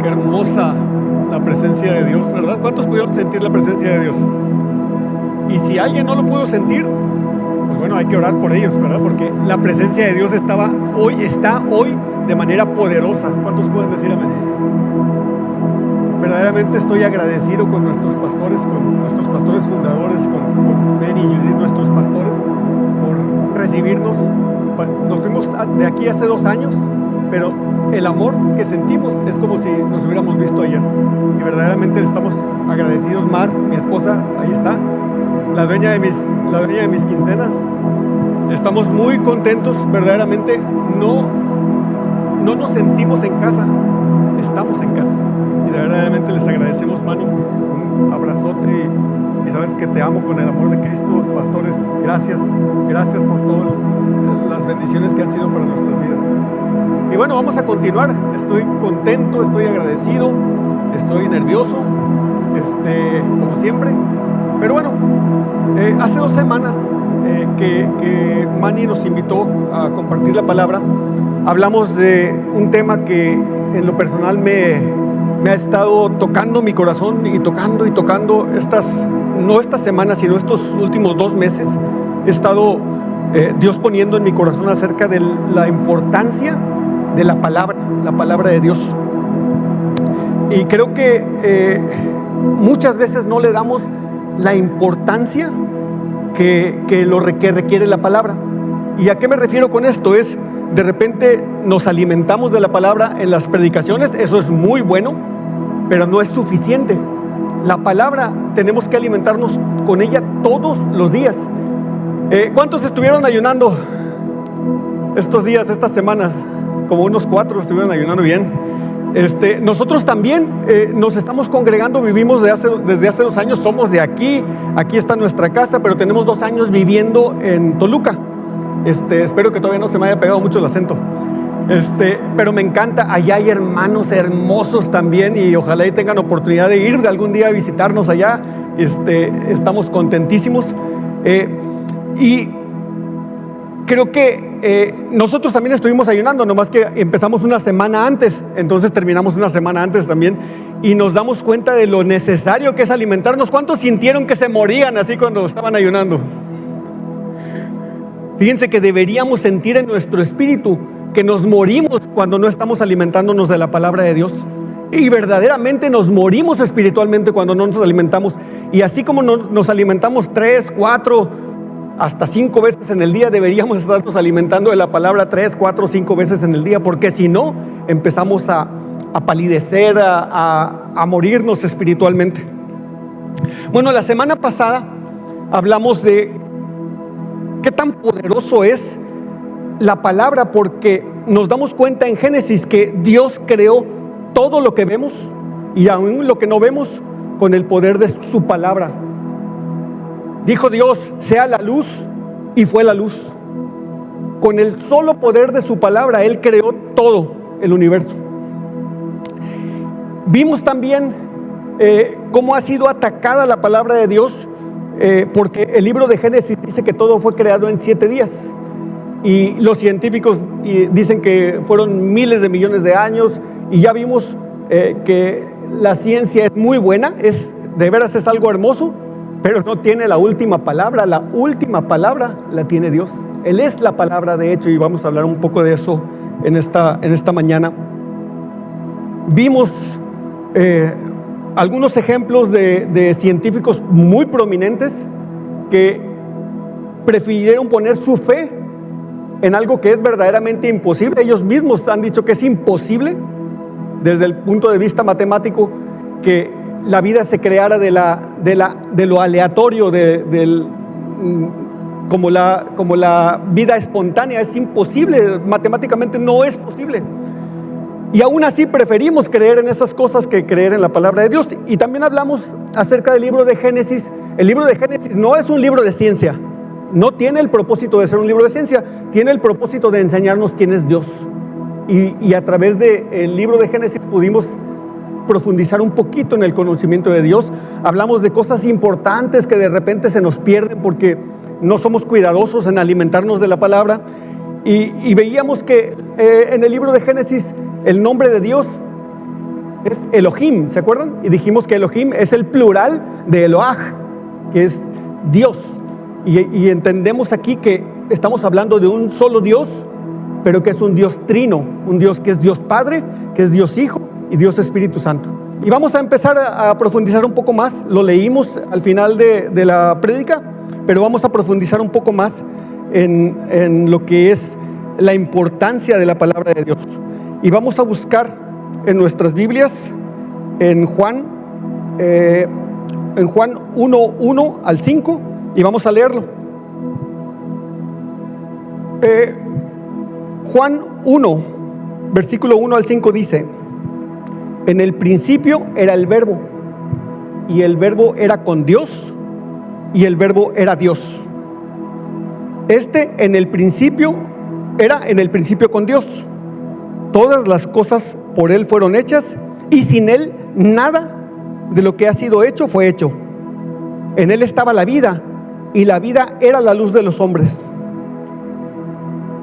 Qué hermosa la presencia de Dios, ¿verdad? ¿Cuántos pudieron sentir la presencia de Dios? Y si alguien no lo pudo sentir, pues bueno, hay que orar por ellos, ¿verdad? Porque la presencia de Dios está hoy de manera poderosa. ¿Cuántos pueden decir amén? Verdaderamente estoy agradecido con nuestros pastores fundadores, con Ben y Judith, nuestros pastores, por recibirnos. Nos fuimos de aquí hace 2 años, pero el amor que sentimos es como si nos hubiéramos visto ayer. Y verdaderamente estamos agradecidos. Mar, mi esposa, ahí está, la dueña de mis quincenas. Estamos muy contentos, verdaderamente no nos sentimos en casa, estamos en casa. Y verdaderamente les agradecemos, Manny, un abrazote y sabes que te amo con el amor de Cristo. Pastores, gracias por todas las bendiciones que han sido para nuestras vidas. Y bueno, vamos a continuar. Estoy contento, estoy agradecido, estoy nervioso, como siempre. Pero bueno, hace 2 semanas que Manny nos invitó a compartir la palabra, hablamos de un tema que en lo personal me ha estado tocando mi corazón y tocando no estas semanas, sino estos últimos 2 meses. He estado Dios poniendo en mi corazón acerca de la importancia de la palabra de Dios. Y creo que muchas veces no le damos la importancia que requiere la palabra. ¿Y a qué me refiero con esto? Es, de repente nos alimentamos de la palabra en las predicaciones, eso es muy bueno, pero no es suficiente. La palabra tenemos que alimentarnos con ella todos los días. ¿Cuántos estuvieron ayunando estos días, estas semanas? Como unos 4 estuvieron ayunando bien. Nosotros también nos estamos congregando, vivimos desde hace 2 años, somos de aquí está nuestra casa, pero tenemos 2 años viviendo en Toluca. Espero que todavía no se me haya pegado mucho el acento. Pero me encanta, allá hay hermanos hermosos también y ojalá y tengan oportunidad de ir de algún día a visitarnos allá. Estamos contentísimos. Y creo que nosotros también estuvimos ayunando, nomás que empezamos una semana antes, entonces terminamos una semana antes también y nos damos cuenta de lo necesario que es alimentarnos. ¿Cuántos sintieron que se morían así cuando estaban ayunando? Fíjense que deberíamos sentir en nuestro espíritu que nos morimos cuando no estamos alimentándonos de la palabra de Dios. Y verdaderamente nos morimos espiritualmente cuando no nos alimentamos. Y así como nos alimentamos 3, 4, hasta 5 veces en el día, deberíamos estarnos alimentando de la palabra 3, 4, 5 veces en el día, porque si no, empezamos a palidecer, a morirnos espiritualmente. Bueno, la semana pasada hablamos de qué tan poderoso es la palabra, porque nos damos cuenta en Génesis que Dios creó todo lo que vemos y aún lo que no vemos con el poder de su palabra. Dijo Dios, sea la luz, y fue la luz. Con el solo poder de su palabra, Él creó todo el universo. Vimos también cómo ha sido atacada la palabra de Dios, porque el libro de Génesis dice que todo fue creado en 7 días. Y los científicos dicen que fueron miles de millones de años, y ya vimos que la ciencia es muy buena, de veras es algo hermoso, pero no tiene la última palabra. La última palabra la tiene Dios. Él es la palabra de hecho, y vamos a hablar un poco de eso en esta mañana. Vimos algunos ejemplos de científicos muy prominentes que prefirieron poner su fe en algo que es verdaderamente imposible. Ellos mismos han dicho que es imposible desde el punto de vista matemático que la vida se creara de lo aleatorio, como la vida espontánea. Es imposible, matemáticamente no es posible. Y aún así preferimos creer en esas cosas que creer en la palabra de Dios. Y también hablamos acerca del libro de Génesis. El libro de Génesis no es un libro de ciencia, no tiene el propósito de ser un libro de ciencia, tiene el propósito de enseñarnos quién es Dios. Y a través del libro de Génesis pudimos profundizar un poquito en el conocimiento de Dios. Hablamos de cosas importantes que de repente se nos pierden porque no somos cuidadosos en alimentarnos de la palabra. Y veíamos que en el libro de Génesis el nombre de Dios es Elohim, ¿se acuerdan? Y dijimos que Elohim es el plural de Eloah, que es Dios. Y entendemos aquí que estamos hablando de un solo Dios, pero que es un Dios trino, un Dios que es Dios Padre, que es Dios Hijo y Dios Espíritu Santo. Y vamos a empezar a profundizar un poco más. Lo leímos al final de la prédica, pero vamos a profundizar un poco más en lo que es la importancia de la palabra de Dios. Y vamos a buscar en nuestras Biblias, en Juan 1:1 al 5, y vamos a leerlo. Juan 1, versículo 1 al 5 dice: en el principio era el Verbo, y el Verbo era con Dios, y el Verbo era Dios. En el principio con Dios. Todas las cosas por Él fueron hechas, y sin Él nada de lo que ha sido hecho fue hecho. En Él estaba la vida, y la vida era la luz de los hombres.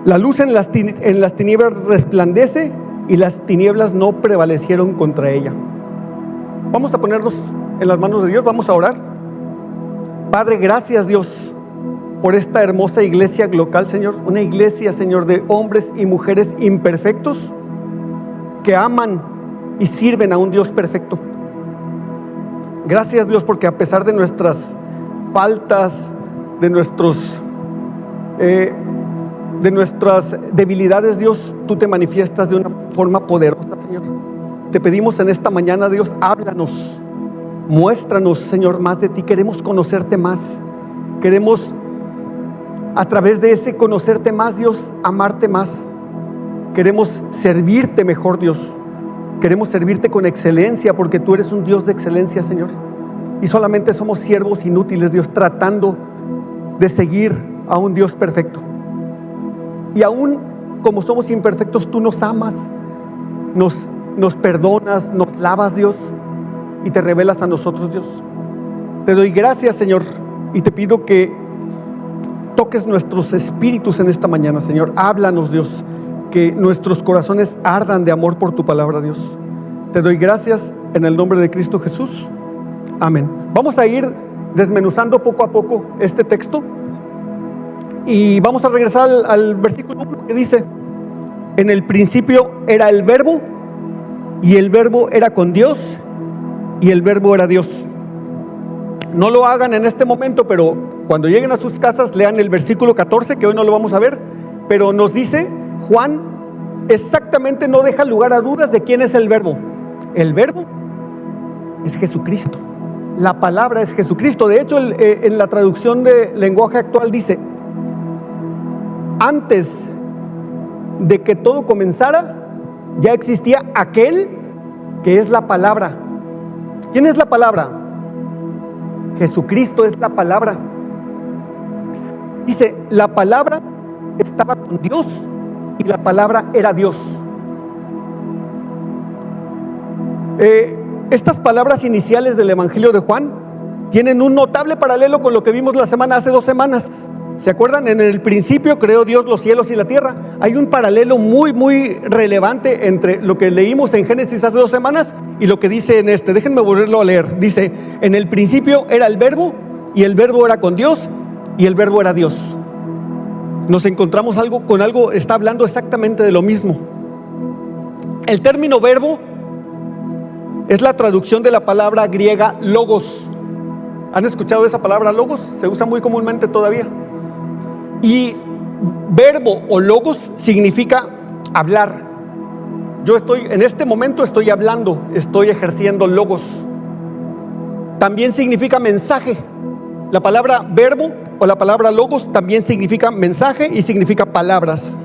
La luz en las tinieblas resplandece, y las tinieblas no prevalecieron contra ella. Vamos a ponernos en las manos de Dios, vamos a orar. Padre, gracias Dios por esta hermosa iglesia local, Señor. Una iglesia, Señor, de hombres y mujeres imperfectos que aman y sirven a un Dios perfecto. Gracias, Dios, porque a pesar de nuestras faltas, de nuestras debilidades, Dios, tú te manifiestas de una forma poderosa, Señor. Te pedimos en esta mañana, Dios, háblanos, muéstranos, Señor, más de ti. Queremos conocerte más. Queremos, a través de ese conocerte más, Dios, amarte más. Queremos servirte mejor, Dios. Queremos servirte con excelencia, porque tú eres un Dios de excelencia, Señor. Y solamente somos siervos inútiles, Dios, tratando de seguir a un Dios perfecto. Y aún como somos imperfectos, tú nos amas, nos perdonas, nos lavas, Dios, y te revelas a nosotros, Dios. Te doy gracias, Señor, y te pido que toques nuestros espíritus en esta mañana, Señor. Háblanos, Dios, que nuestros corazones ardan de amor por tu palabra, Dios. Te doy gracias en el nombre de Cristo Jesús. Amén. Vamos a ir desmenuzando poco a poco este texto y vamos a regresar al versículo 1 que dice: en el principio era el Verbo, y el Verbo era con Dios, y el Verbo era Dios. No lo hagan en este momento, pero cuando lleguen a sus casas lean el versículo 14, que hoy no lo vamos a ver, pero nos dice Juan exactamente, no deja lugar a dudas de quién es el Verbo. El Verbo es Jesucristo. La palabra es Jesucristo. De hecho, en la traducción de lenguaje actual dice: antes de que todo comenzara, ya existía aquel que es la palabra. ¿Quién es la palabra? Jesucristo es la palabra. Dice, la palabra estaba con Dios y la palabra era Dios. Estas palabras iniciales del Evangelio de Juan tienen un notable paralelo con lo que vimos hace 2 semanas. ¿Se acuerdan? En el principio creó Dios los cielos y la tierra. Hay un paralelo muy, muy relevante entre lo que leímos en Génesis hace 2 semanas y lo que dice en este. Déjenme volverlo a leer. Dice, en el principio era el Verbo, y el Verbo era con Dios, y el Verbo era Dios. Nos encontramos con algo, está hablando exactamente de lo mismo. El término verbo es la traducción de la palabra griega logos. ¿Han escuchado esa palabra logos? Se usa muy comúnmente todavía. Y verbo o logos significa hablar. Yo en este momento estoy hablando, estoy ejerciendo logos. También significa mensaje. La palabra verbo o la palabra logos también significa mensaje y significa palabras.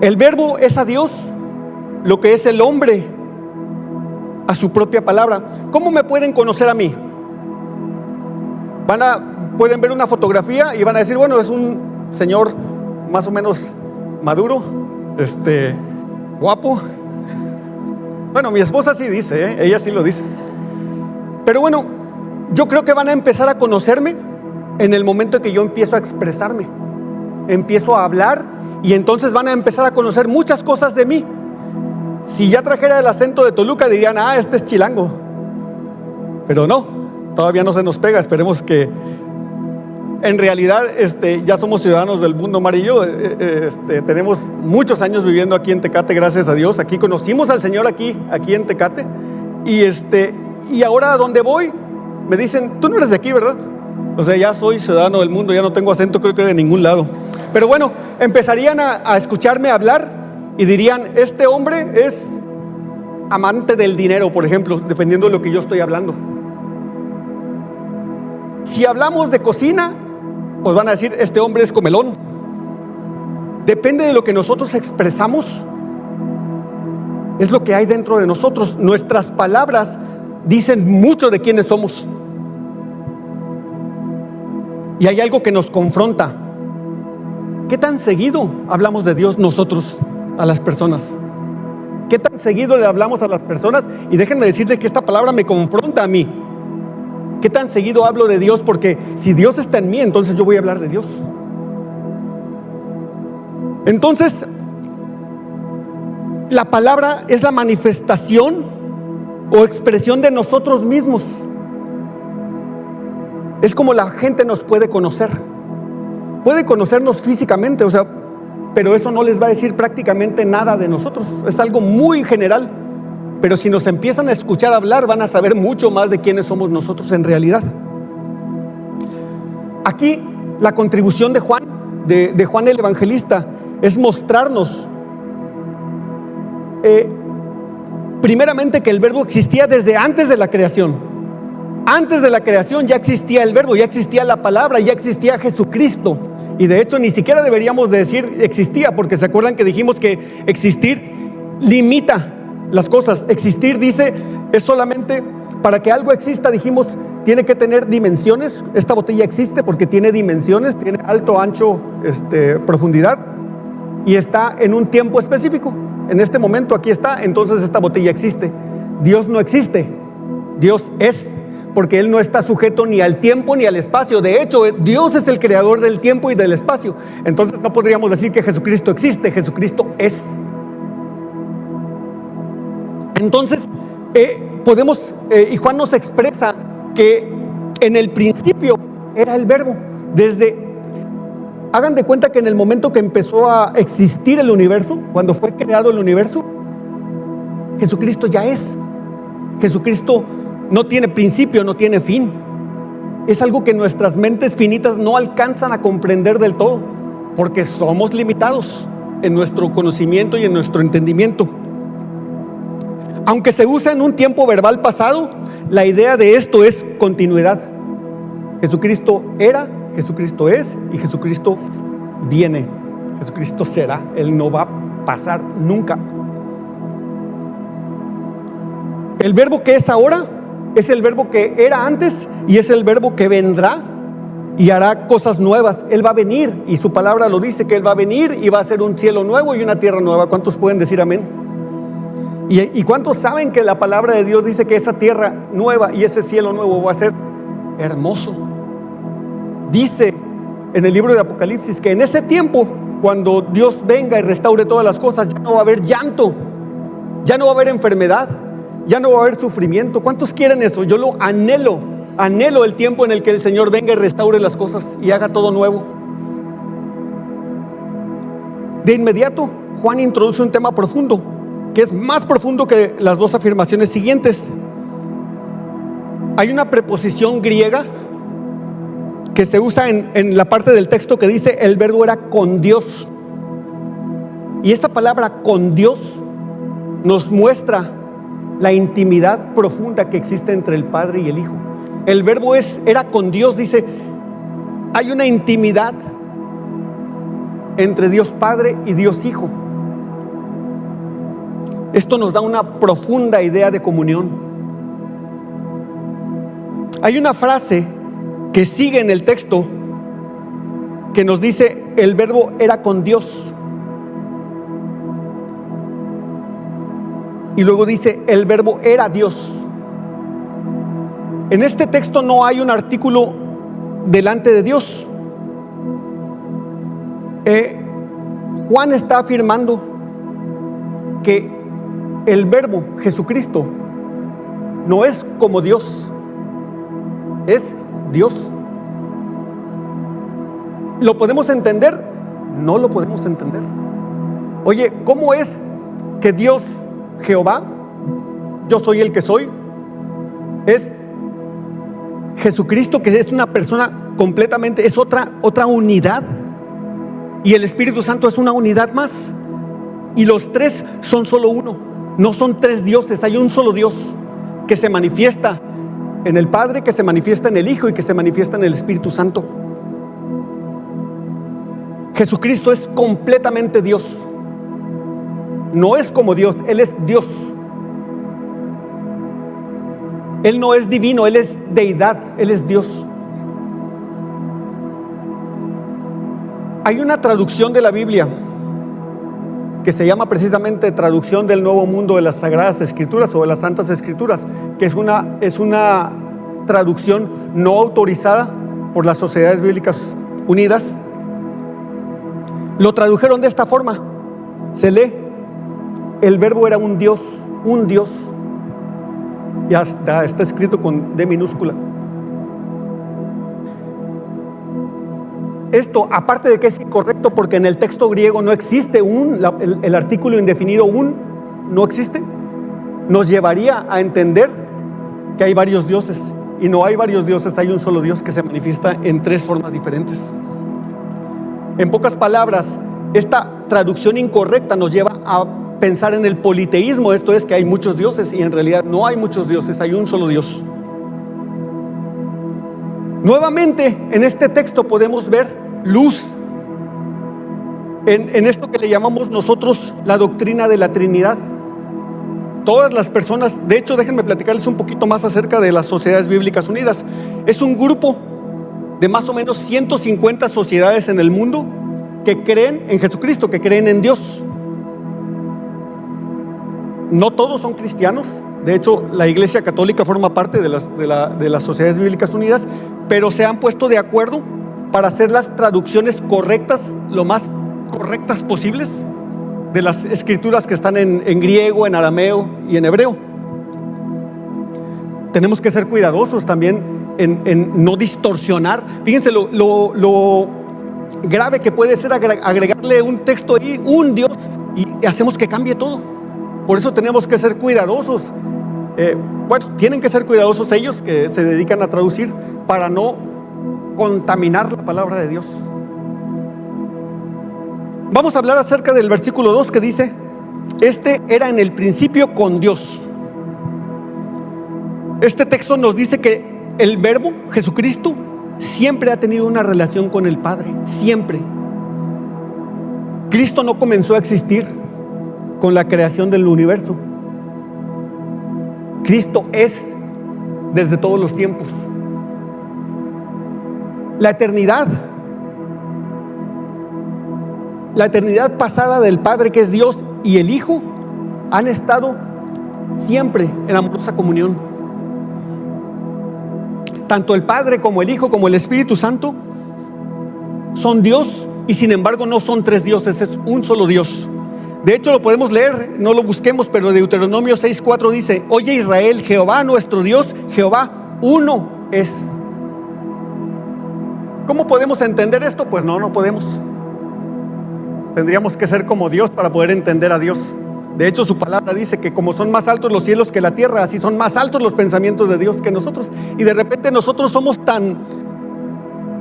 El verbo es a Dios lo que es el hombre a su propia palabra. ¿Cómo me pueden conocer a mí? Pueden ver una fotografía y van a decir, bueno, es un señor más o menos maduro, guapo. Bueno, mi esposa sí dice, ella sí lo dice. Pero bueno, yo creo que van a empezar a conocerme en el momento en que yo empiezo a expresarme, empiezo a hablar, y entonces van a empezar a conocer muchas cosas de mí. Si ya trajera el acento de Toluca dirían, este es chilango. Pero no, todavía no se nos pega. Esperemos que en realidad ya somos ciudadanos del mundo. Mar y yo tenemos muchos años viviendo aquí en Tecate, gracias a Dios. Aquí conocimos al Señor aquí en Tecate. Y ahora a donde voy me dicen, tú no eres de aquí, ¿verdad? O sea, ya soy ciudadano del mundo, ya no tengo acento, creo que de ningún lado. Pero bueno, empezarían a escucharme hablar y dirían, este hombre es amante del dinero, por ejemplo, dependiendo de lo que yo estoy hablando. Si hablamos de cocina, pues van a decir, este hombre es comelón. Depende de lo que nosotros expresamos, es lo que hay dentro de nosotros. Nuestras palabras dicen mucho de quiénes somos. Y hay algo que nos confronta. ¿Qué tan seguido hablamos de Dios nosotros a las personas? ¿Qué tan seguido le hablamos a las personas? Y déjenme decirles que esta palabra me confronta a mí. ¿Qué tan seguido hablo de Dios? Porque si Dios está en mí, entonces yo voy a hablar de Dios. Entonces, la palabra es la manifestación o expresión de nosotros mismos. Es como la gente nos puede conocer. Puede conocernos físicamente, pero eso no les va a decir prácticamente nada de nosotros. Es algo muy general. Pero si nos empiezan a escuchar hablar, van a saber mucho más de quiénes somos nosotros en realidad. Aquí la contribución de Juan, de Juan el Evangelista, es mostrarnos primeramente que el verbo existía desde antes de la creación. Antes de la creación ya existía el verbo, ya existía la palabra, ya existía Jesucristo. Y de hecho ni siquiera deberíamos de decir existía, porque se acuerdan que dijimos que existir limita las cosas. Existir, dice, es solamente para que algo exista, dijimos, tiene que tener dimensiones. Esta botella existe porque tiene dimensiones, tiene alto, ancho, profundidad, y está en un tiempo específico. En este momento aquí está, entonces esta botella existe. Dios no existe, Dios es, porque Él no está sujeto ni al tiempo ni al espacio. De hecho, Dios es el creador del tiempo y del espacio. Entonces no podríamos decir que Jesucristo existe, Jesucristo es. Entonces podemos, y Juan nos expresa que en el principio era el verbo. Hagan de cuenta que en el momento que empezó a existir el universo, cuando fue creado el universo, Jesucristo ya es. Jesucristo no tiene principio, no tiene fin. Es algo que nuestras mentes finitas no alcanzan a comprender del todo, porque somos limitados en nuestro conocimiento y en nuestro entendimiento. Aunque se usa en un tiempo verbal pasado, la idea de esto es continuidad. Jesucristo era, Jesucristo es y Jesucristo viene. Jesucristo será. Él no va a pasar nunca. El verbo que es ahora es el verbo que era antes y es el verbo que vendrá y hará cosas nuevas. Él va a venir y su palabra lo dice, que Él va a venir y va a hacer un cielo nuevo y una tierra nueva. ¿Cuántos pueden decir amén? ¿Y cuántos saben que la palabra de Dios dice que esa tierra nueva y ese cielo nuevo va a ser hermoso? Dice en el libro de Apocalipsis que en ese tiempo, cuando Dios venga y restaure todas las cosas, ya no va a haber llanto, ya no va a haber enfermedad, ya no va a haber sufrimiento. ¿Cuántos quieren eso? Yo lo anhelo el tiempo en el que el Señor venga y restaure las cosas y haga todo nuevo. De inmediato, Juan introduce un tema profundo, que es más profundo que las dos afirmaciones siguientes. Hay una preposición griega que se usa en la parte del texto que dice el verbo era con Dios. Y esta palabra con Dios nos muestra la intimidad profunda que existe entre el Padre y el Hijo. El verbo era con Dios, dice, hay una intimidad entre Dios Padre y Dios Hijo. Esto nos da una profunda idea de comunión. Hay una frase que sigue en el texto que nos dice el verbo era con Dios. Y luego dice el verbo era Dios. En este texto no hay un artículo delante de Dios. Juan está afirmando que el Verbo, Jesucristo, no es como Dios, es Dios. ¿Lo podemos entender? No lo podemos entender. Oye, ¿cómo es que Dios, Jehová, yo soy el que soy, es Jesucristo, que es una persona completamente, es otra unidad, y el Espíritu Santo es una unidad más, y los tres son solo uno? No son tres dioses, hay un solo Dios que se manifiesta en el Padre, que se manifiesta en el Hijo y que se manifiesta en el Espíritu Santo. Jesucristo es completamente Dios. No es como Dios, Él es Dios. Él no es divino, Él es deidad, Él es Dios. Hay una traducción de la Biblia que se llama precisamente Traducción del Nuevo Mundo de las Sagradas Escrituras o de las Santas Escrituras, que es una traducción no autorizada por las Sociedades Bíblicas Unidas. Lo tradujeron de esta forma. Se lee: el Verbo era un Dios, un Dios. Y hasta está escrito con D minúscula. Esto, aparte de que es incorrecto, porque en el texto griego no existe el artículo indefinido no existe, nos llevaría a entender que hay varios dioses, y no hay varios dioses, hay un solo Dios que se manifiesta en tres formas diferentes. En pocas palabras, esta traducción incorrecta nos lleva a pensar en el politeísmo, esto es que hay muchos dioses, y en realidad no hay muchos dioses, hay un solo Dios. Nuevamente, en este texto podemos ver luz en esto que le llamamos nosotros la doctrina de la Trinidad. Todas las personas, de hecho, déjenme platicarles un poquito más acerca de las Sociedades Bíblicas Unidas. Es un grupo de más o menos 150 sociedades en el mundo que creen en Jesucristo, que creen en Dios. No todos son cristianos. De hecho, la Iglesia Católica forma parte de las Sociedades Bíblicas Unidas, pero se han puesto de acuerdo para hacer las traducciones correctas, lo más correctas posibles, de las escrituras que están en griego, en arameo y en hebreo. Tenemos que ser cuidadosos también en no distorsionar. Fíjense lo grave que puede ser agregarle un texto ahí, un Dios, y hacemos que cambie todo. Por eso tenemos que ser cuidadosos. Tienen que ser cuidadosos ellos que se dedican a traducir, para no contaminar la palabra de Dios. Vamos a hablar acerca del versículo 2 que dice: este era en el principio con Dios. Este texto nos dice que el Verbo, Jesucristo, siempre ha tenido una relación con el Padre, siempre. Cristo no comenzó a existir con la creación del universo. Cristo es desde todos los tiempos. La eternidad pasada del Padre, que es Dios, y el Hijo han estado siempre en amorosa comunión. Tanto el Padre como el Hijo como el Espíritu Santo son Dios, y sin embargo no son tres dioses, es un solo Dios. De hecho, lo podemos leer, no lo busquemos, pero Deuteronomio 6:4 dice: oye Israel, Jehová nuestro Dios, Jehová uno es. ¿Cómo podemos entender esto? Pues no podemos. Tendríamos que ser como Dios para poder entender a Dios. De hecho, su palabra dice que como son más altos los cielos que la tierra, así son más altos los pensamientos de Dios que nosotros. Y de repente nosotros somos tan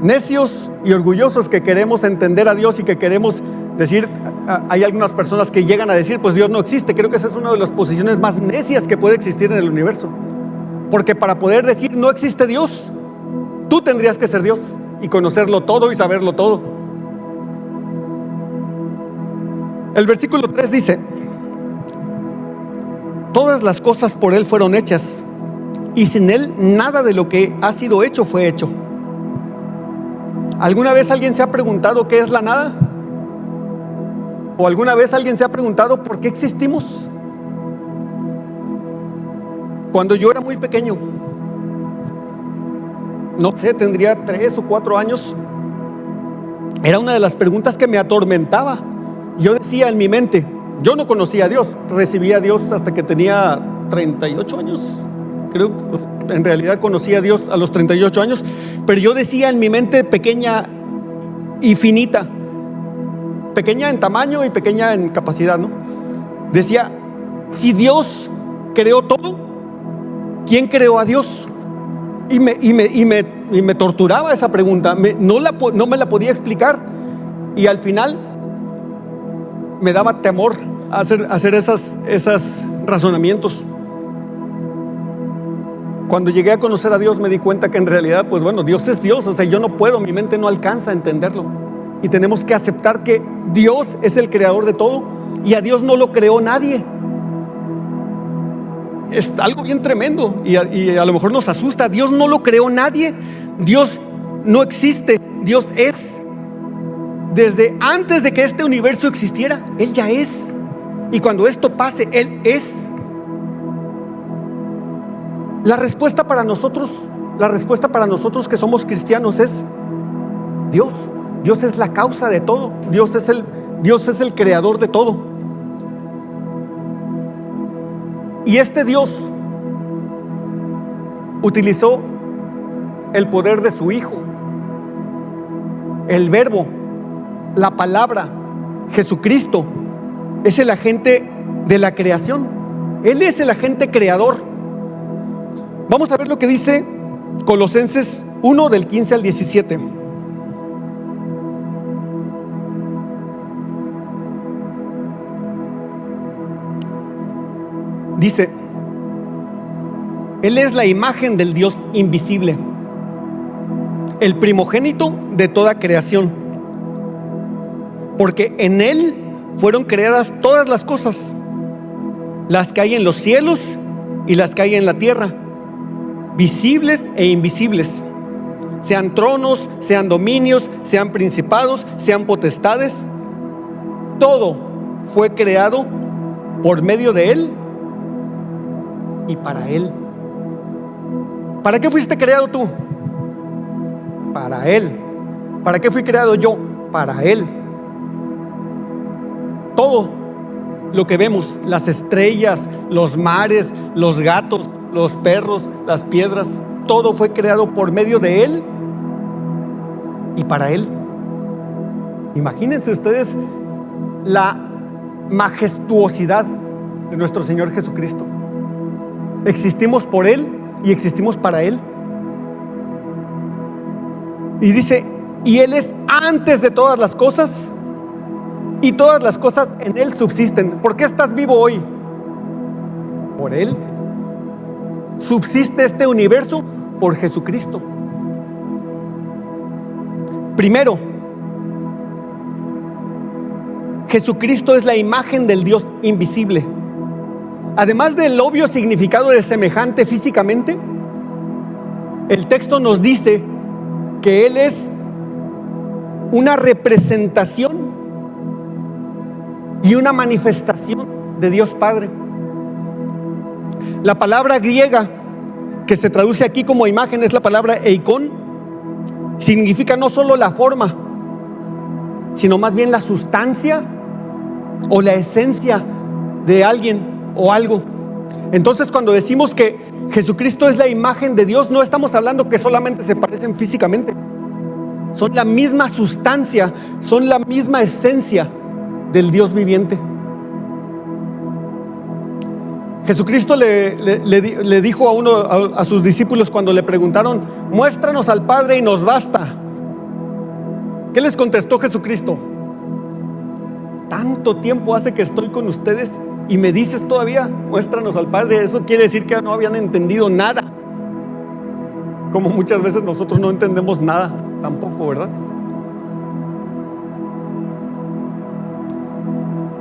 necios y orgullosos que queremos entender a Dios y que queremos decir, hay algunas personas que llegan a decir, pues Dios no existe. Creo que esa es una de las posiciones más necias que puede existir en el universo. Porque para poder decir no existe Dios, tú tendrías que ser Dios y conocerlo todo y saberlo todo. El versículo 3 dice: todas las cosas por Él fueron hechas, y sin Él nada de lo que ha sido hecho fue hecho. ¿Alguna vez alguien se ha preguntado qué es la nada? ¿O alguna vez alguien se ha preguntado por qué existimos? Cuando yo era muy pequeño, no sé, tendría 3 o 4 años, era una de las preguntas que me atormentaba. Yo decía en mi mente: yo no conocía a Dios, recibí a Dios hasta que tenía 38 años. Creo, en realidad conocí a Dios a los 38 años, pero yo decía en mi mente pequeña y finita, pequeña en tamaño y pequeña en capacidad, ¿no? Decía, si Dios creó todo, ¿quién creó a Dios? Y me torturaba esa pregunta, no me la podía explicar, y al final me daba temor hacer esos razonamientos. Cuando llegué a conocer a Dios me di cuenta que en realidad, pues bueno, Dios es Dios, o sea, yo no puedo, mi mente no alcanza a entenderlo. Y tenemos que aceptar que Dios es el creador de todo y a Dios no lo creó nadie. Es algo bien tremendo y a lo mejor nos asusta. Dios no lo creó nadie, Dios no existe, Dios es. Desde antes de que este universo existiera, Él ya es. Y cuando esto pase, Él es. La respuesta para nosotros que somos cristianos es Dios. Dios es la causa de todo. Dios es el creador de todo. Y este Dios utilizó el poder de su Hijo, el Verbo, la palabra, Jesucristo. Es el agente de la creación. Él es el agente creador. Vamos a ver lo que dice Colosenses 1 del 15 al 17. Dice, Él es la imagen del Dios invisible, el primogénito de toda creación, porque en Él fueron creadas todas las cosas, las que hay en los cielos y las que hay en la tierra, visibles e invisibles, sean tronos, sean dominios, sean principados, sean potestades. Todo fue creado por medio de Él y para Él. ¿Para qué fuiste creado tú? Para Él. ¿Para qué fui creado yo? Para Él. Todo lo que vemos, las estrellas, los mares, los gatos, los perros, las piedras, todo fue creado por medio de Él y para Él. Imagínense ustedes la majestuosidad de nuestro Señor Jesucristo. Existimos por Él y existimos para Él. Y dice, y Él es antes de todas las cosas, y todas las cosas en Él subsisten. ¿Por qué estás vivo hoy? Por Él. Subsiste este universo por Jesucristo. Primero, Jesucristo es la imagen del Dios invisible. Además del obvio significado de semejante físicamente, el texto nos dice que Él es una representación y una manifestación de Dios Padre. La palabra griega que se traduce aquí como imagen es la palabra eikon. Significa no solo la forma, sino más bien la sustancia o la esencia de alguien o algo. Entonces, cuando decimos que Jesucristo es la imagen de Dios, no estamos hablando que solamente se parecen físicamente. Son la misma sustancia, son la misma esencia del Dios viviente. Jesucristo le dijo a sus discípulos cuando le preguntaron, muéstranos al Padre y nos basta. ¿Qué les contestó Jesucristo? Tanto tiempo hace que estoy con ustedes y me dices todavía, muéstranos al Padre. Eso quiere decir que no habían entendido nada, como muchas veces nosotros no entendemos nada tampoco, ¿verdad?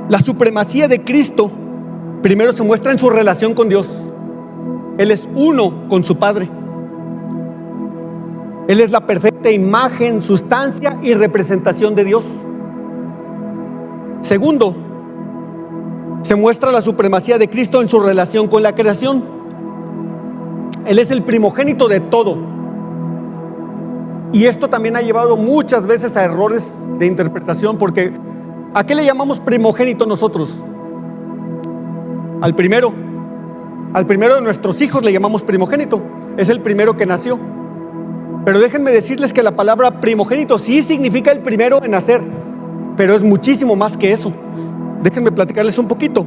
La supremacía de Cristo primero se muestra en su relación con Dios. Él es uno con su Padre. Él es la perfecta imagen, sustancia y representación de Dios. Segundo, se muestra la supremacía de Cristo en su relación con la creación. Él es el primogénito de todo. Y esto también ha llevado muchas veces a errores de interpretación, porque ¿a qué le llamamos primogénito nosotros? Al primero de nuestros hijos le llamamos primogénito. Es el primero que nació. Pero déjenme decirles que la palabra primogénito sí significa el primero en nacer, pero es muchísimo más que eso. Déjenme platicarles un poquito.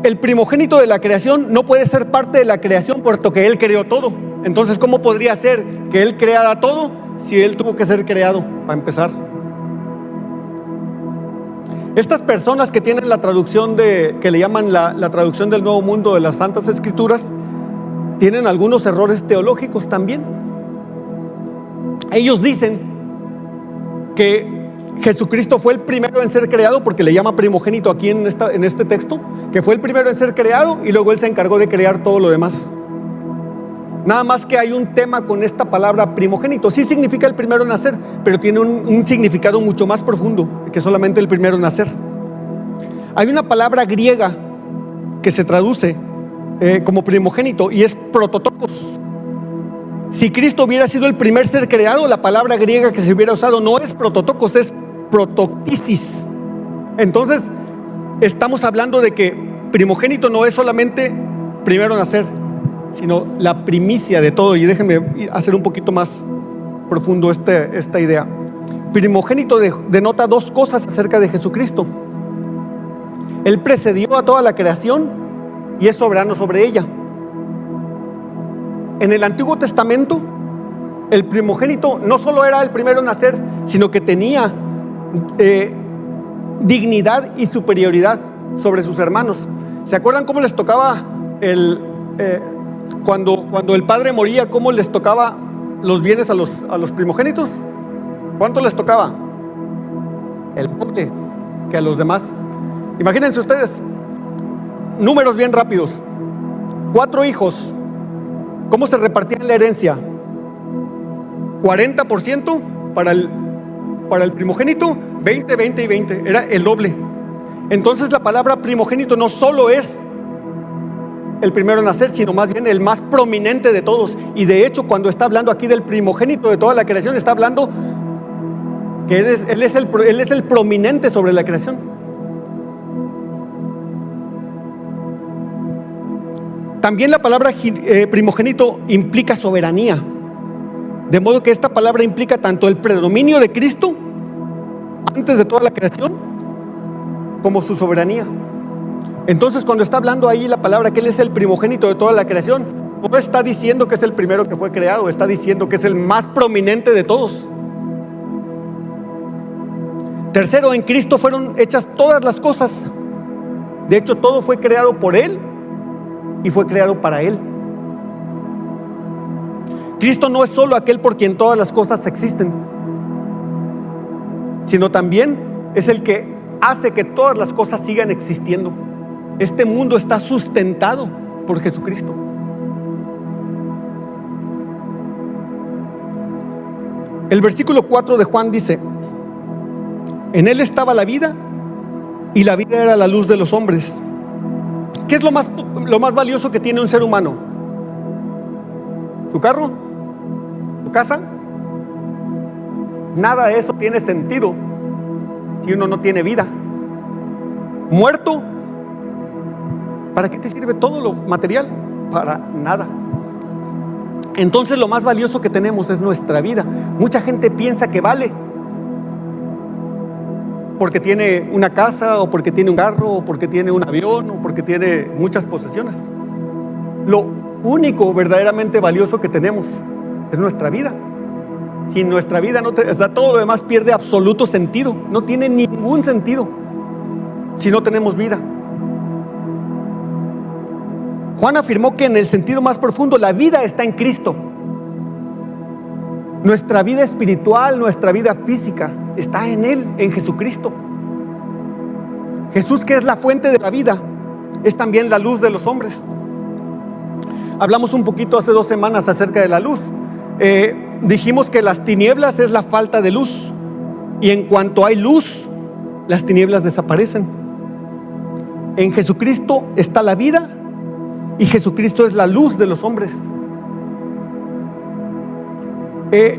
El primogénito de la creación no puede ser parte de la creación puesto que Él creó todo. Entonces, ¿cómo podría ser que Él creara todo si Él tuvo que ser creado, para empezar? Estas personas que tienen la traducción que le llaman la traducción del Nuevo Mundo de las Santas Escrituras, tienen algunos errores teológicos también. Ellos dicen que Jesucristo fue el primero en ser creado, porque le llama primogénito aquí en este texto, que fue el primero en ser creado y luego Él se encargó de crear todo lo demás. Nada más que hay un tema con esta palabra primogénito. Sí significa el primero en nacer, pero tiene un significado mucho más profundo que solamente el primero en nacer. Hay una palabra griega que se traduce como primogénito y es prototokos. Si Cristo hubiera sido el primer ser creado, la palabra griega que se hubiera usado no es prototokos, es protoctisis. Entonces estamos hablando de que primogénito no es solamente primero nacer, sino la primicia de todo. Y déjenme hacer un poquito más profundo esta idea. Primogénito denota dos cosas acerca de Jesucristo. Él precedió a toda la creación y es soberano sobre ella. En el Antiguo Testamento, el primogénito no solo era el primero en nacer, sino que tenía dignidad y superioridad sobre sus hermanos. ¿Se acuerdan cómo les tocaba cuando el padre moría, cómo les tocaba los bienes a los primogénitos? ¿Cuánto les tocaba? El doble que a los demás. Imagínense ustedes, números bien rápidos. 4 hijos, ¿cómo se repartían la herencia? 40% para el primogénito, 20, 20 y 20, era el doble. Entonces la palabra primogénito no solo es el primero en nacer, sino más bien el más prominente de todos. Y de hecho, cuando está hablando aquí del primogénito de toda la creación, está hablando que él es el prominente sobre la creación. También la palabra primogénito implica soberanía, de modo que esta palabra implica tanto el predominio de Cristo antes de toda la creación como su soberanía. Entonces, cuando está hablando ahí la palabra que Él es el primogénito de toda la creación, no está diciendo que es el primero que fue creado, está diciendo que es el más prominente de todos. Tercero, en Cristo fueron hechas todas las cosas. De hecho, todo fue creado por Él y fue creado para Él. Cristo no es solo aquel por quien todas las cosas existen, sino también es el que hace que todas las cosas sigan existiendo. Este mundo está sustentado por Jesucristo. El versículo 4 de Juan dice: en Él estaba la vida y la vida era la luz de los hombres. ¿Qué es lo más valioso que tiene un ser humano? ¿Su carro? ¿Su casa? Nada de eso tiene sentido si uno no tiene vida. Muerto, ¿para qué te sirve todo lo material? Para nada. Entonces lo más valioso que tenemos es nuestra vida. Mucha gente piensa que vale porque tiene una casa, o porque tiene un carro, o porque tiene un avión, o porque tiene muchas posesiones. Lo único verdaderamente valioso que tenemos es nuestra vida. Sin nuestra vida todo lo demás pierde absoluto sentido. No tiene ningún sentido si no tenemos vida. Juan afirmó que en el sentido más profundo la vida está en Cristo. Nuestra vida espiritual, nuestra vida física está en Él, en Jesucristo. Jesús, que es la fuente de la vida, es también la luz de los hombres. Hablamos un poquito hace 2 semanas acerca de la luz. Dijimos que las tinieblas es la falta de luz, y en cuanto hay luz, las tinieblas desaparecen. En Jesucristo está la vida, y Jesucristo es la luz de los hombres.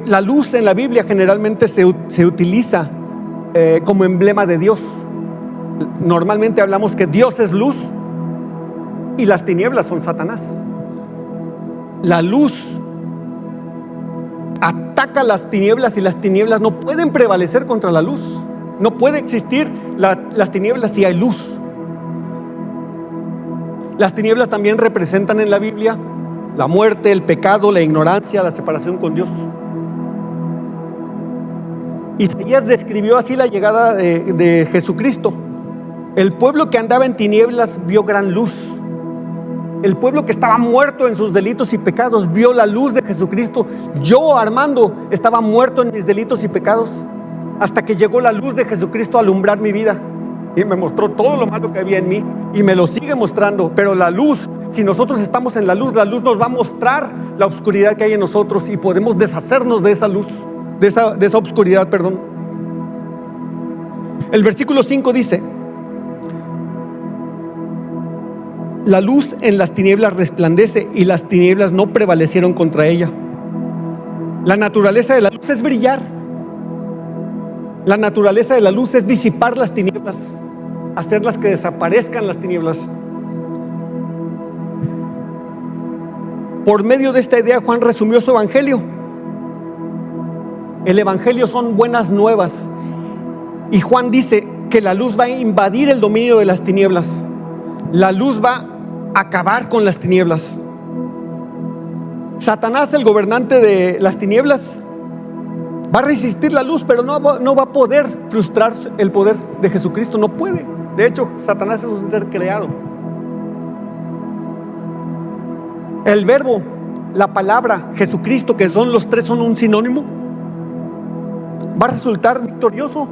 La luz en la Biblia generalmente se utiliza como emblema de Dios. Normalmente hablamos que Dios es luz y las tinieblas son Satanás. La luz ataca las tinieblas y las tinieblas no pueden prevalecer contra la luz. No puede existir las tinieblas si hay luz. Las tinieblas también representan en la Biblia la muerte, el pecado, la ignorancia, la separación con Dios. Isaías describió así la llegada de Jesucristo. El pueblo que andaba en tinieblas vio gran luz. El pueblo que estaba muerto en sus delitos y pecados vio la luz de Jesucristo. Yo, Armando, estaba muerto en mis delitos y pecados hasta que llegó la luz de Jesucristo a alumbrar mi vida y me mostró todo lo malo que había en mí y me lo sigue mostrando. Pero la luz, si nosotros estamos en la luz nos va a mostrar la oscuridad que hay en nosotros y podemos deshacernos de esa luz, de esa oscuridad, perdón. El versículo 5 dice: la luz en las tinieblas resplandece y las tinieblas no prevalecieron contra ella. La naturaleza de la luz es brillar. La naturaleza de la luz es disipar las tinieblas, hacerlas que desaparezcan las tinieblas. Por medio de esta idea, Juan resumió su evangelio. El evangelio son buenas nuevas. Y Juan dice que la luz va a invadir el dominio de las tinieblas. La luz va a acabar con las tinieblas. Satanás, el gobernante de las tinieblas, va a resistir la luz, pero no va a poder frustrar el poder de Jesucristo. No puede. De hecho, Satanás es un ser creado. El verbo, la palabra, Jesucristo, que son los tres, son un sinónimo, va a resultar victorioso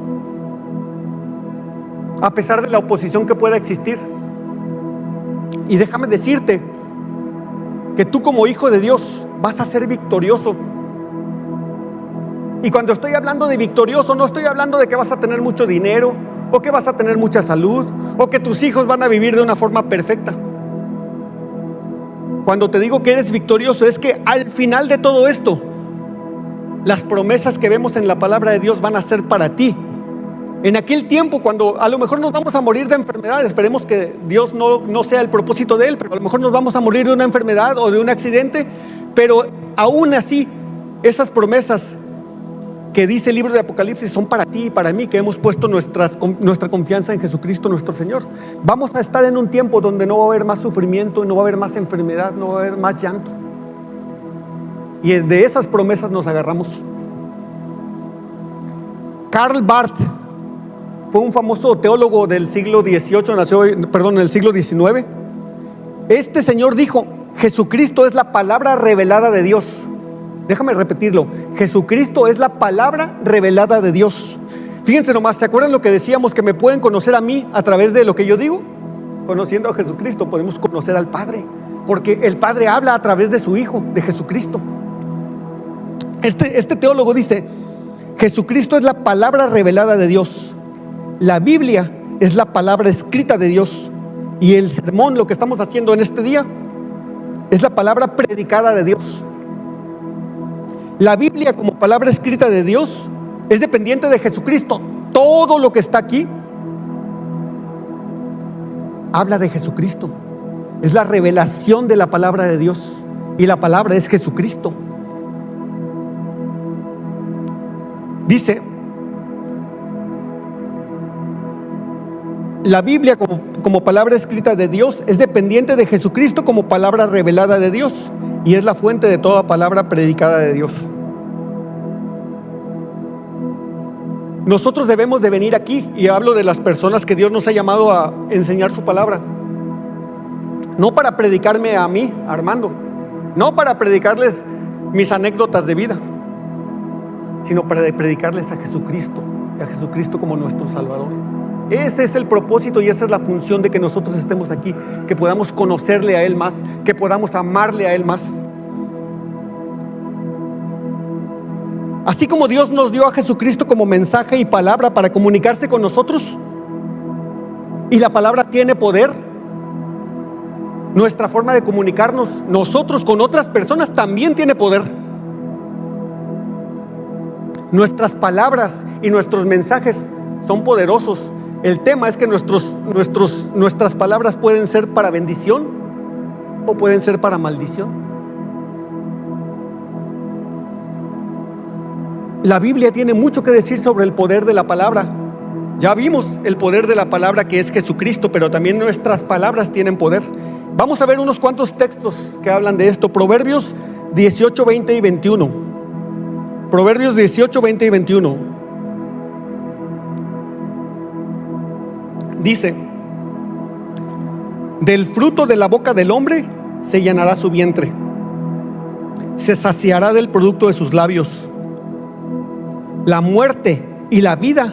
a pesar de la oposición que pueda existir. Y déjame decirte que tú, como hijo de Dios, vas a ser victorioso. Y cuando estoy hablando de victorioso, no estoy hablando de que vas a tener mucho dinero, o que vas a tener mucha salud, o que tus hijos van a vivir de una forma perfecta. Cuando te digo que eres victorioso, es que al final de todo esto, las promesas que vemos en la palabra de Dios van a ser para ti. En aquel tiempo, cuando a lo mejor nos vamos a morir de enfermedad, esperemos que Dios no sea el propósito de Él, pero a lo mejor nos vamos a morir de una enfermedad o de un accidente, pero aún así, esas promesas que dice el libro de Apocalipsis son para ti y para mí, que hemos puesto nuestra confianza en Jesucristo nuestro Señor. Vamos a estar en un tiempo donde no va a haber más sufrimiento, no va a haber más enfermedad, no va a haber más llanto. Y de esas promesas nos agarramos. Karl Barth fue un famoso teólogo del siglo XVIII, en el siglo XIX. Este señor dijo: Jesucristo es la palabra revelada de Dios. Déjame repetirlo: Jesucristo es la palabra revelada de Dios. Fíjense nomás, ¿se acuerdan lo que decíamos? Que me pueden conocer a mí a través de lo que yo digo. Conociendo a Jesucristo podemos conocer al Padre, porque el Padre habla a través de su Hijo, de Jesucristo. Este teólogo dice: Jesucristo es la palabra revelada de Dios. La Biblia es la palabra escrita de Dios. Y el sermón, lo que estamos haciendo en este día, es la palabra predicada de Dios. La Biblia, como palabra escrita de Dios, es dependiente de Jesucristo. Todo lo que está aquí habla de Jesucristo. Es la revelación de la palabra de Dios. Y la palabra es Jesucristo. Dice: la Biblia, como palabra escrita de Dios, es dependiente de Jesucristo como palabra revelada de Dios, y es la fuente de toda palabra predicada de Dios. Nosotros debemos de venir aquí, y hablo de las personas que Dios nos ha llamado a enseñar su palabra, no para predicarme a mí, Armando, no para predicarles mis anécdotas de vida, sino para predicarles a Jesucristo, y a Jesucristo como nuestro Salvador. Ese es el propósito y esa es la función de que nosotros estemos aquí, que podamos conocerle a Él más, que podamos amarle a Él más. Así como Dios nos dio a Jesucristo como mensaje y palabra para comunicarse con nosotros, y la palabra tiene poder, nuestra forma de comunicarnos nosotros con otras personas también tiene poder. Nuestras palabras y nuestros mensajes son poderosos, El tema es que nuestras palabras pueden ser para bendición o pueden ser para maldición. La Biblia tiene mucho que decir sobre el poder de la palabra. Ya vimos el poder de la palabra, que es Jesucristo, pero también nuestras palabras tienen poder. Vamos a ver unos cuantos textos que hablan de esto. Proverbios 18, 20 y 21. Proverbios 18, 20 y 21. Dice: del fruto de la boca del hombre se llenará su vientre, se saciará del producto de sus labios. La muerte y la vida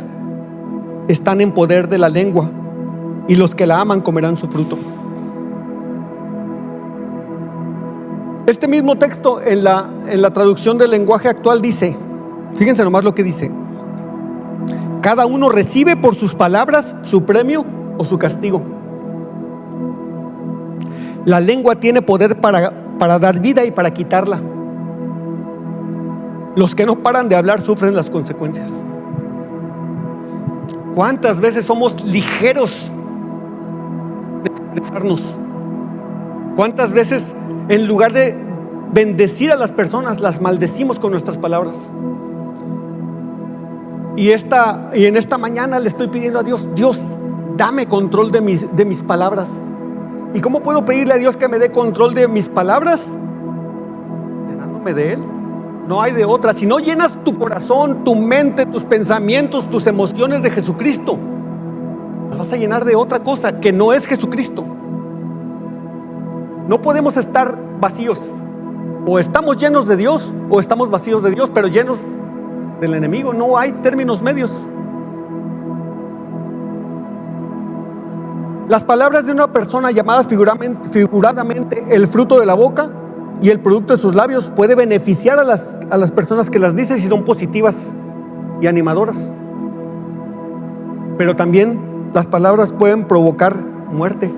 están en poder de la lengua, y los que la aman comerán su fruto. Este mismo texto en la traducción del lenguaje actual dice, fíjense nomás lo que dice: cada uno recibe por sus palabras su premio o su castigo. La lengua tiene poder para dar vida y para quitarla. Los que no paran de hablar sufren las consecuencias. ¿Cuántas veces somos ligeros de expresarnos? ¿Cuántas veces en lugar de bendecir a las personas las maldecimos con nuestras palabras? Y en esta mañana le estoy pidiendo a Dios: Dios, dame control de mis palabras. ¿Y cómo puedo pedirle a Dios que me dé control de mis palabras? Llenándome de Él. No hay de otra. Si no llenas tu corazón, tu mente, tus pensamientos, tus emociones de Jesucristo, las vas a llenar de otra cosa que no es Jesucristo. No podemos estar vacíos. O estamos llenos de Dios o estamos vacíos de Dios, pero llenos del enemigo. No hay términos medios. Las palabras de una persona, llamadas figuradamente el fruto de la boca y el producto de sus labios, puede beneficiar a las personas que las dicen si son positivas y animadoras. Pero también las palabras pueden provocar muerte.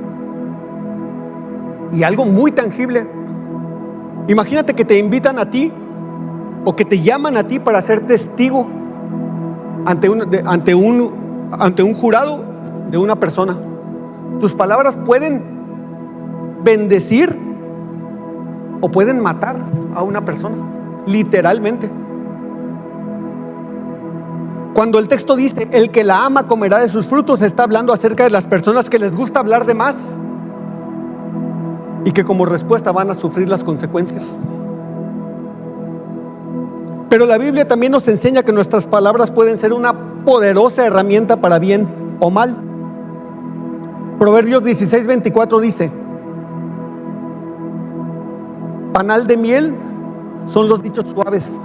Y algo muy tangible. Imagínate que te invitan a ti o que te llaman a ti para ser testigo ante un jurado de una persona. Tus palabras pueden bendecir o pueden matar a una persona, literalmente. Cuando el texto dice: el que la ama comerá de sus frutos, está hablando acerca de las personas que les gusta hablar de más y que como respuesta van a sufrir las consecuencias. Pero la Biblia también nos enseña que nuestras palabras pueden ser una poderosa herramienta para bien o mal. Proverbios 16, 24 dice: panal de miel son los dichos suaves,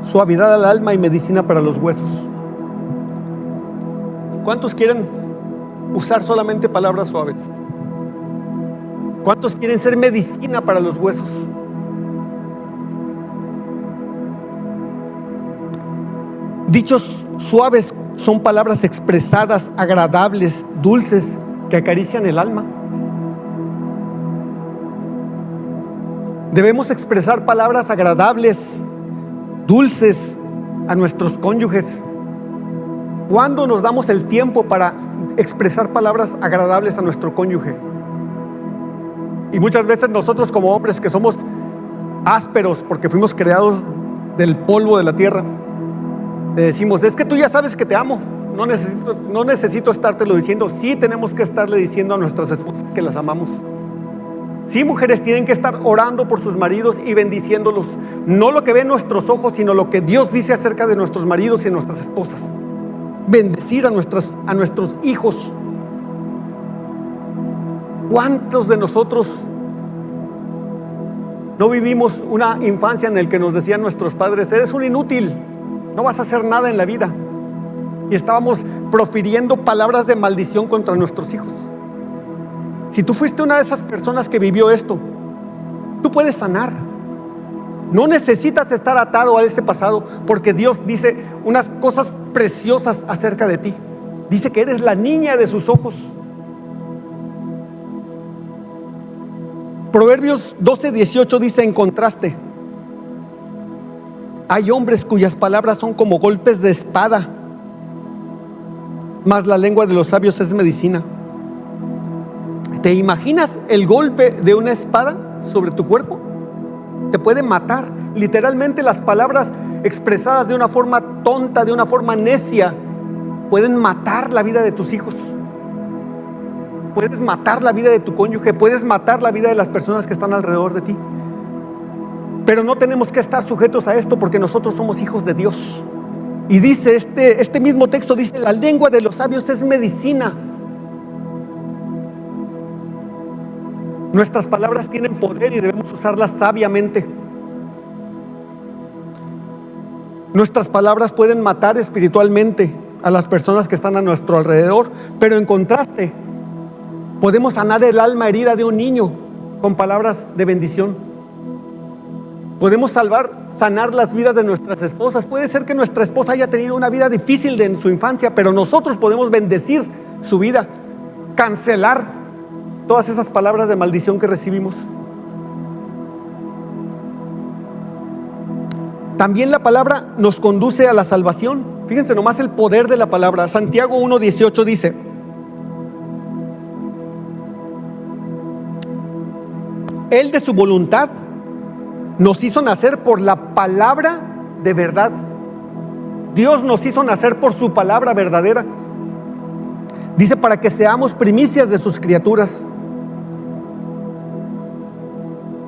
suavidad al alma y medicina para los huesos. ¿Cuántos quieren usar solamente palabras suaves? ¿Cuántos quieren ser medicina para los huesos? Dichos suaves son palabras expresadas, agradables, dulces, que acarician el alma. Debemos expresar palabras agradables, dulces a nuestros cónyuges. ¿Cuándo nos damos el tiempo para expresar palabras agradables a nuestro cónyuge? Y muchas veces nosotros como hombres, que somos ásperos porque fuimos creados del polvo de la tierra, le decimos: es que tú ya sabes que te amo, no necesito estártelo diciendo. Sí, tenemos que estarle diciendo a nuestras esposas que las amamos. Sí, mujeres tienen que estar orando por sus maridos y bendiciéndolos. No lo que ven nuestros ojos, sino lo que Dios dice acerca de nuestros maridos y nuestras esposas. Bendecir a nuestros hijos. ¿Cuántos de nosotros no vivimos una infancia en la que nos decían nuestros padres: eres un inútil, no vas a hacer nada en la vida? Y estábamos profiriendo palabras de maldición contra nuestros hijos. Si tú fuiste una de esas personas que vivió esto, tú puedes sanar. No necesitas estar atado a ese pasado, porque Dios dice unas cosas preciosas acerca de ti. Dice que eres la niña de sus ojos. Proverbios 12, 18 dice en contraste: hay hombres cuyas palabras son como golpes de espada mas la lengua de los sabios es medicina. ¿Te imaginas el golpe de una espada sobre tu cuerpo? Te puede matar. Literalmente las palabras expresadas de una forma tonta, de una forma necia, pueden matar la vida de tus hijos. Puedes matar la vida de tu cónyuge, puedes matar la vida de las personas que están alrededor de ti. Pero no tenemos que estar sujetos a esto, porque nosotros somos hijos de Dios. Y dice este mismo texto, dice: la lengua de los sabios es medicina. Nuestras palabras tienen poder y debemos usarlas sabiamente. Nuestras palabras pueden matar espiritualmente a las personas que están a nuestro alrededor, pero en contraste, podemos sanar el alma herida de un niño con palabras de bendición. Podemos sanar las vidas de nuestras esposas. Puede ser que nuestra esposa haya tenido una vida difícil en su infancia, pero nosotros podemos bendecir su vida, cancelar todas esas palabras de maldición que recibimos. También la palabra nos conduce a la salvación. Fíjense nomás el poder de la palabra. Santiago 1:18 dice: Él de su voluntad nos hizo nacer por la palabra de verdad. Dios nos hizo nacer por su palabra verdadera. Dice: para que seamos primicias de sus criaturas.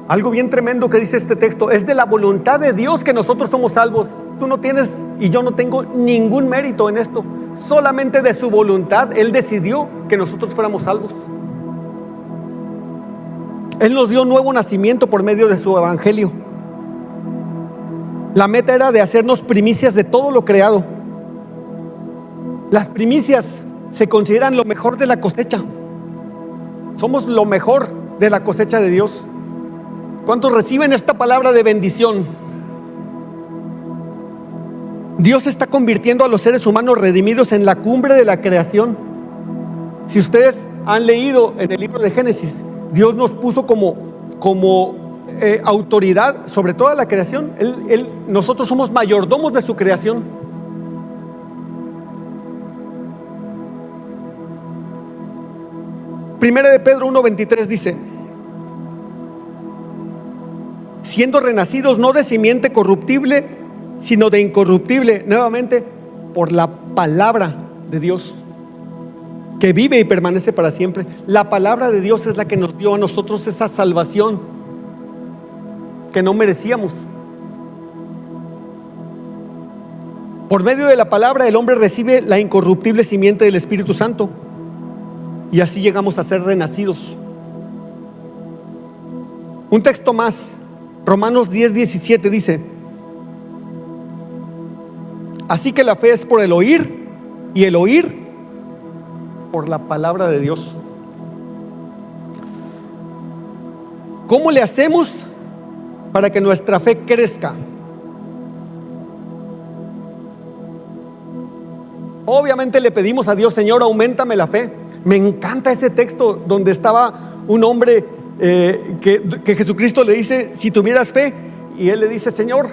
Algo bien tremendo que dice este texto: es de la voluntad de Dios que nosotros somos salvos. Tú no tienes y yo no tengo ningún mérito en esto. Solamente de su voluntad Él decidió que nosotros fuéramos salvos. Él nos dio nuevo nacimiento por medio de su evangelio. La meta era de hacernos primicias de todo lo creado. Las primicias se consideran lo mejor de la cosecha. Somos lo mejor de la cosecha de Dios. ¿Cuántos reciben esta palabra de bendición? Dios está convirtiendo a los seres humanos redimidos en la cumbre de la creación. Si ustedes han leído en el libro de Génesis, Dios nos puso como autoridad sobre toda la creación. Nosotros somos mayordomos de su creación. Primera de Pedro 1:23 dice: siendo renacidos no de simiente corruptible, sino de incorruptible, nuevamente, por la palabra de Dios, que vive y permanece para siempre. La palabra de Dios es la que nos dio a nosotros esa salvación que no merecíamos. Por medio de la palabra el hombre recibe la incorruptible simiente del Espíritu Santo, y así llegamos a ser renacidos. Un texto más, Romanos 10:17 dice: así que la fe es por el oír, y el oír por la palabra de Dios. ¿Cómo le hacemos para que nuestra fe crezca? Obviamente le pedimos a Dios: Señor, auméntame la fe. Me encanta ese texto donde estaba un hombre que Jesucristo le dice: si tuvieras fe, y él le dice: Señor,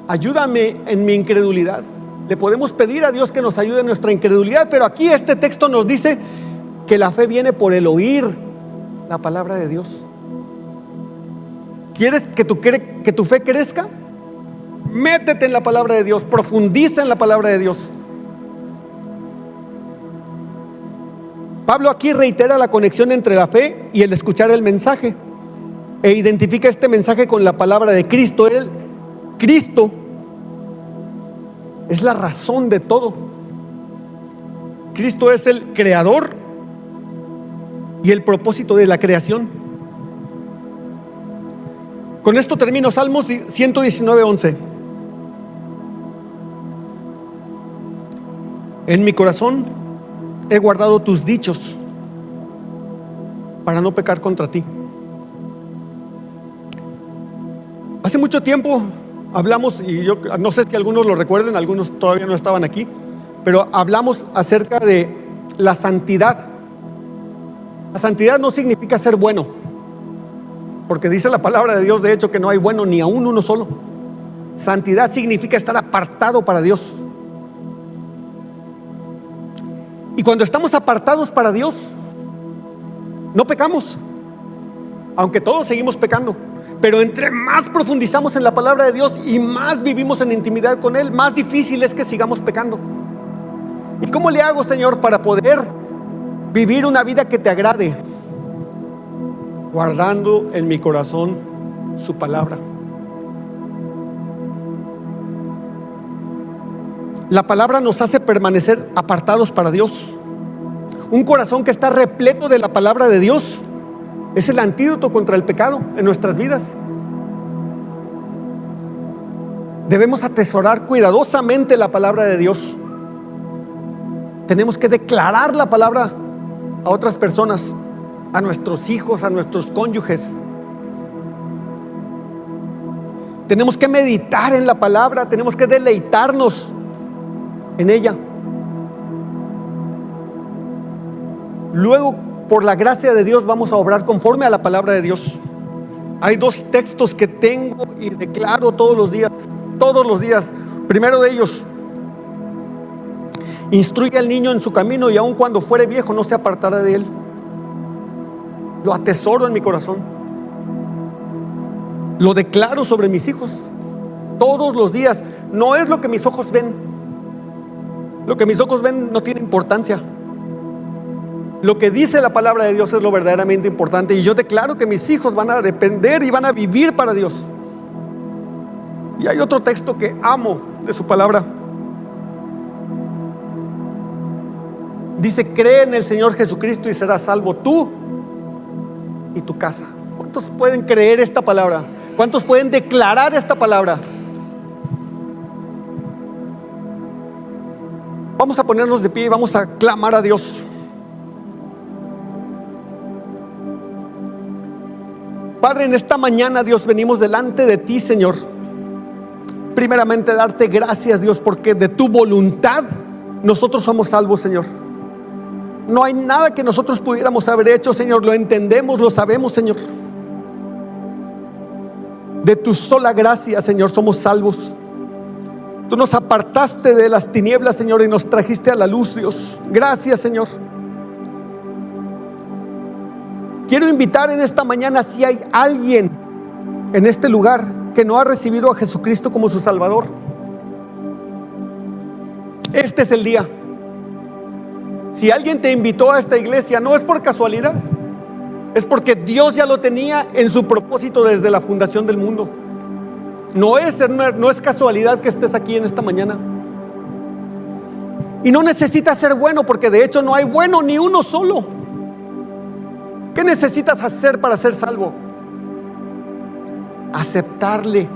ayúdame en mi incredulidad. Le podemos pedir a Dios que nos ayude en nuestra incredulidad, pero aquí este texto nos dice que la fe viene por el oír la palabra de Dios. ¿Quieres que tu fe crezca? Métete en la palabra de Dios, profundiza en la palabra de Dios. Pablo aquí reitera la conexión entre la fe y el escuchar el mensaje, e identifica este mensaje con la palabra de Cristo. Cristo es la razón de todo. Cristo es el creador y el propósito de la creación. Con esto termino. Salmos 119:11. En mi corazón he guardado tus dichos para no pecar contra ti. Hace mucho tiempo hablamos, y yo no sé si algunos lo recuerden, algunos todavía no estaban aquí, pero hablamos acerca de la santidad. La santidad no significa ser bueno, porque dice la palabra de Dios, de hecho, que no hay bueno ni aún uno solo. Santidad significa estar apartado para Dios. Y cuando estamos apartados para Dios, no pecamos, aunque todos seguimos pecando. Pero entre más profundizamos en la palabra de Dios y más vivimos en intimidad con Él, más difícil es que sigamos pecando. ¿Y cómo le hago, Señor, para poder vivir una vida que te agrade? Guardando en mi corazón su palabra. La palabra nos hace permanecer apartados para Dios. Un corazón que está repleto de la palabra de Dios es el antídoto contra el pecado en nuestras vidas. Debemos atesorar cuidadosamente la palabra de Dios. Tenemos que declarar la palabra a otras personas, a nuestros hijos, a nuestros cónyuges. Tenemos que meditar en la palabra, tenemos que deleitarnos en ella. Luego, por la gracia de Dios, vamos a obrar conforme a la palabra de Dios. Hay dos textos que tengo y declaro todos los días. Primero de ellos: instruye al niño en su camino, y aun cuando fuere viejo no se apartará de él. Lo atesoro en mi corazón. Lo declaro sobre mis hijos todos los días. No es lo que mis ojos ven. Lo que mis ojos ven no tiene importancia. Lo que dice la palabra de Dios es lo verdaderamente importante. Y yo declaro que mis hijos van a depender y van a vivir para Dios. Y hay otro texto que amo de su palabra. Dice: cree en el Señor Jesucristo y serás salvo tú y tu casa. ¿Cuántos pueden creer esta palabra? ¿Cuántos pueden declarar esta palabra? Vamos a ponernos de pie y vamos a clamar a Dios. Padre, en esta mañana, Dios, venimos delante de ti, Señor. Primeramente, darte gracias, Dios, porque de tu voluntad nosotros somos salvos, Señor. No hay nada que nosotros pudiéramos haber hecho, Señor. Lo entendemos, lo sabemos, Señor. De tu sola gracia, Señor, somos salvos. Tú nos apartaste de las tinieblas, Señor, y nos trajiste a la luz, Dios. Gracias, Señor. Quiero invitar en esta mañana, si hay alguien en este lugar que no ha recibido a Jesucristo como su Salvador, este es el día. Si alguien te invitó a esta iglesia, no es por casualidad, es porque Dios ya lo tenía en su propósito desde la fundación del mundo. No es casualidad que estés aquí en esta mañana. Y no necesitas ser bueno, porque de hecho no hay bueno ni uno solo. ¿Qué necesitas hacer para ser salvo? Aceptarle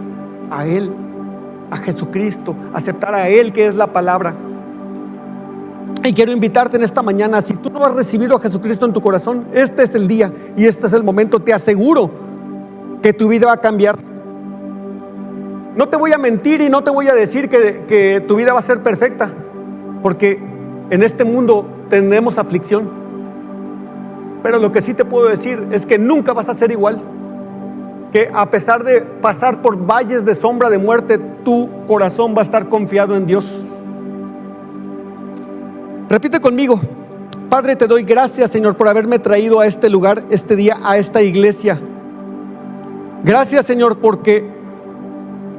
a Él, a Jesucristo, aceptar a Él, que es la palabra. Y quiero invitarte en esta mañana, si tú no has recibido a Jesucristo en tu corazón, este es el día y este es el momento. Te aseguro que tu vida va a cambiar. No te voy a mentir y no te voy a decir que tu vida va a ser perfecta, porque en este mundo tenemos aflicción. Pero lo que sí te puedo decir es que nunca vas a ser igual. Que a pesar de pasar por valles de sombra de muerte, tu corazón va a estar confiado en Dios. Repite conmigo: Padre, te doy gracias, Señor, por haberme traído a este lugar, este día, a esta iglesia. Gracias, Señor, porque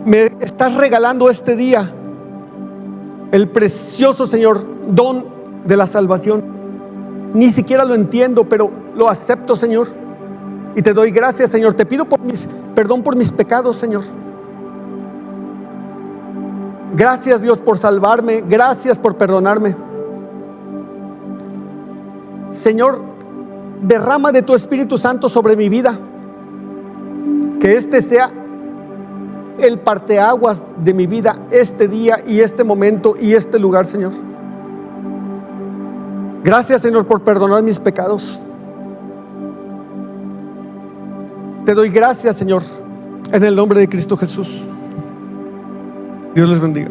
me estás regalando este día el precioso, Señor, don de la salvación. Ni siquiera lo entiendo, pero lo acepto, Señor, y te doy gracias, Señor. Te pido perdón por mis pecados, Señor. Gracias, Dios, por salvarme. Gracias por perdonarme. Señor, derrama de tu Espíritu Santo sobre mi vida. Que este sea el parteaguas de mi vida, este día y este momento y este lugar, Señor. Gracias, Señor, por perdonar mis pecados. Te doy gracias, Señor, en el nombre de Cristo Jesús. Dios les bendiga.